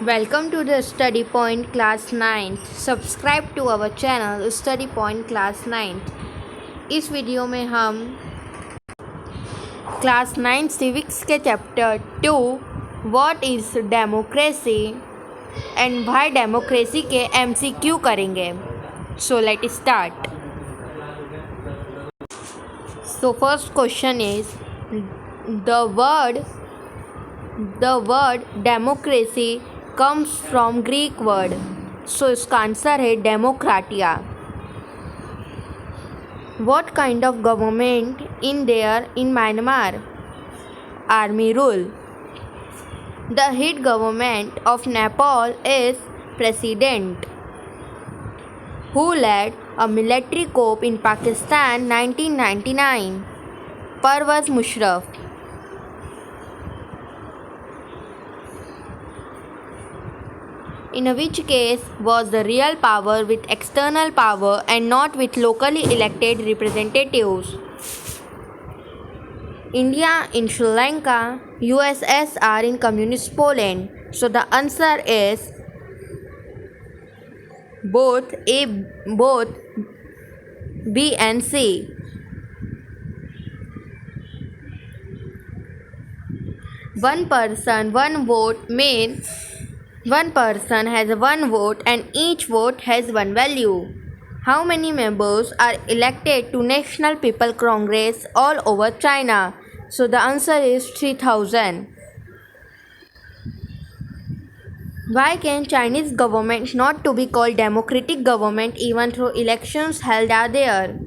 Welcome to the Study Point Class 9th. Subscribe to our channel Study Point Class 9th. इस video में हम class 9 civics के chapter 2 what is democracy and why democracy के MCQ करेंगे. So let start. So first question is the word democracy comes from Greek word. So इसका answer है डेमोक्राटिया. What kind of government in there in Myanmar? Army rule. The head government of Nepal is president. Who led a military coup in Pakistan 1999? Pervez Musharraf. In which case was the real power with external power and not with locally elected representatives? India in Sri Lanka, USSR in Communist Poland. So the answer is both B and C. One person, one vote means one person has one vote and each vote has one value. How many members are elected to National People Congress all over China? So the answer is 3000. Why can Chinese government not to be called democratic government even though elections held are there?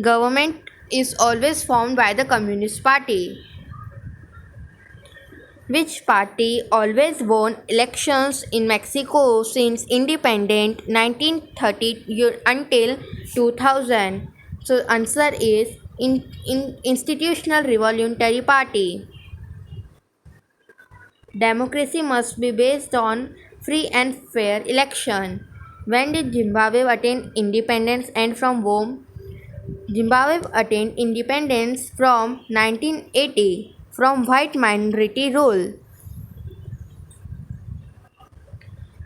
Government is always formed by the Communist Party. Which party always won elections in Mexico since independence 1930 until 2000? So answer is Institutional Revolutionary Party. Democracy must be based on free and fair election. When did Zimbabwe attain independence and from whom? Zimbabwe attained independence from 1980. From white minority rule.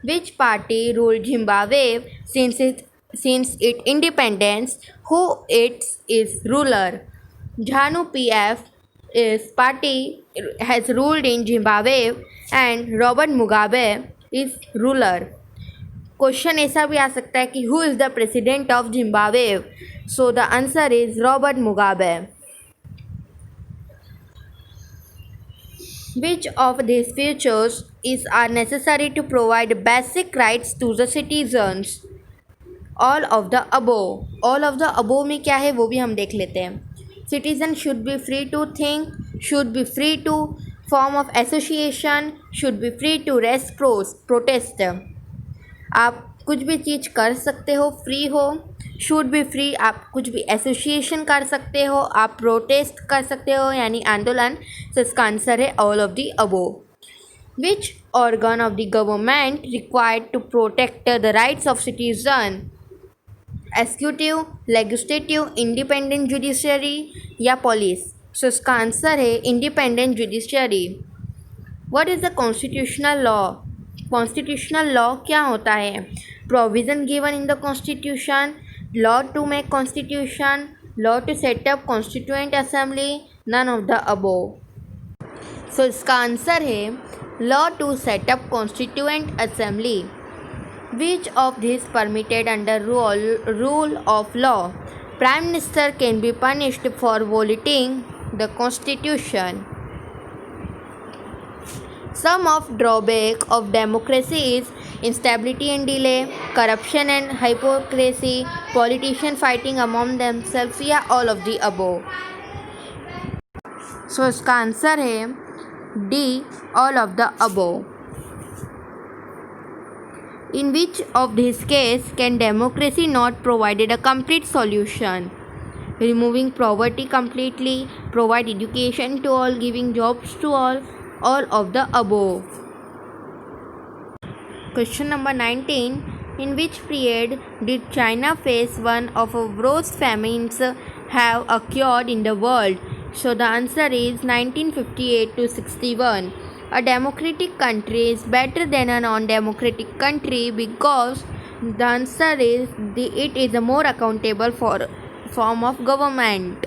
Which party ruled Zimbabwe since its independence? Who its ruler? ZANU PF is party has ruled in Zimbabwe and Robert Mugabe is ruler. Question ऐसा भी आ सकता है कि who is the president of Zimbabwe? So the answer is Robert Mugabe. Which of these features are necessary to provide basic rights to the citizens? All of the above. All of the above में क्या है वो भी हम देख लेते हैं. Citizens should be free to think, should be free to form of association, should be free to raise protest. आप कुछ भी चीज़ कर सकते हो, फ्री हो. शुड बी फ्री, आप कुछ भी एसोसिएशन कर सकते हो, आप प्रोटेस्ट कर सकते हो यानी आंदोलन. तो इसका आंसर है all of the above. Which organ of the government required to protect the rights of citizen? Executive, legislative, independent judiciary या पुलिस? सो इसका आंसर है independent judiciary. What is the constitutional law? Constitutional law क्या होता है? Provision given in the constitution, law to make constitution, law to set up constituent assembly, none of the above. So इसका answer है law to set up constituent assembly. Which of these permitted under rule of law? Prime Minister can be punished for violating the constitution. Some of drawback of democracy is instability and delay, corruption and hypocrisy, politicians fighting among themselves या all of the above. So इसका answer है D, all of the above. In which of these case can democracy not provided a complete solution? Removing poverty completely, provide education to all, giving jobs to all of the above. Question number 19. In which period did China face one of the worst famines have occurred in the world? So the answer is 1958 to 61. A democratic country is better than a non-democratic country because the answer is it is a more accountable form of government.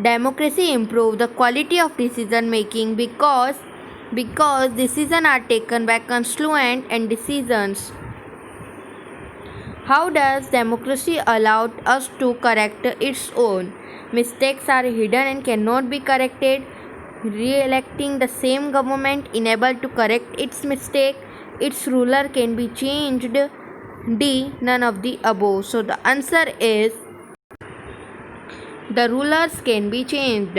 Democracy improves the quality of decision making because decisions are taken by constituent and decisions. How does democracy allow us to correct its own? Mistakes are hidden and cannot be corrected. Re-electing the same government enabled to correct its mistake. Its ruler can be changed. D. None of the above. So the answer is the rulers can be changed.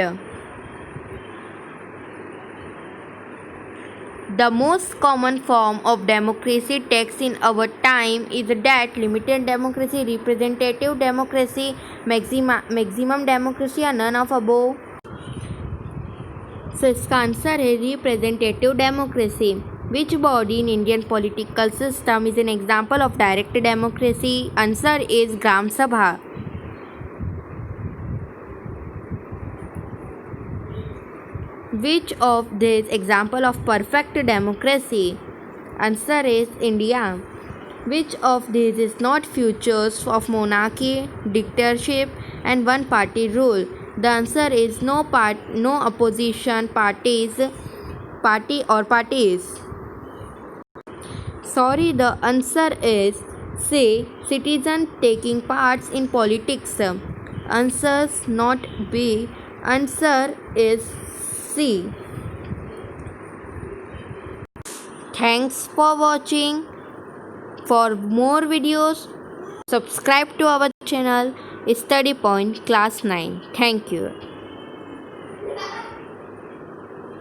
The most common form of democracy takes in our time is that limited democracy, representative democracy, maximum democracy or none of above. So इसका answer है representative democracy. Which body in Indian political system is an example of direct democracy? Answer is Gram Sabha. Which of these example of perfect democracy? Answer is India. Which of these is not features of monarchy, dictatorship and one party rule? The answer is no opposition party or parties. Sorry, the answer is C. Citizen taking parts in politics. Answers not B. Answer is C. Thanks for watching. For more videos, subscribe to our channel Study Point Class 9. Thank you.